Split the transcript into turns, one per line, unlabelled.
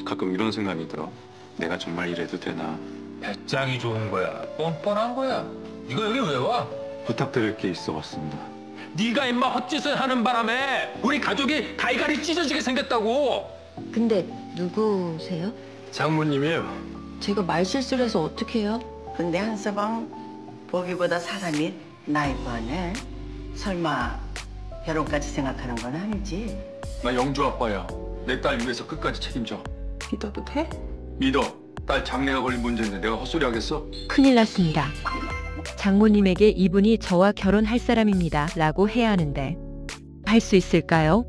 가끔 이런 생각이 들어. 내가 정말 이래도 되나.
배짱이 좋은 거야. 뻔뻔한 거야. 이거 여기 왜 와?
부탁드릴 게 있어 왔습니다.
네가 임마 헛짓을 하는 바람에 우리 가족이 갈갈이 찢어지게 생겼다고.
근데 누구세요?
장모님이에요.
제가 말실수를 해서 어떻게 해요?
근데 한서방 보기보다 사람이 나이빠네. 설마 결혼까지 생각하는 건 아니지?
나 영주 아빠야. 내 딸 위해서 끝까지 책임져.
믿어도 돼?
믿어. 딸 장래가 걸린 문제인데 내가 헛소리 하겠어?
큰일 났습니다. 장모님에게 이분이 저와 결혼할 사람입니다. 라고 해야 하는데 할 수 있을까요?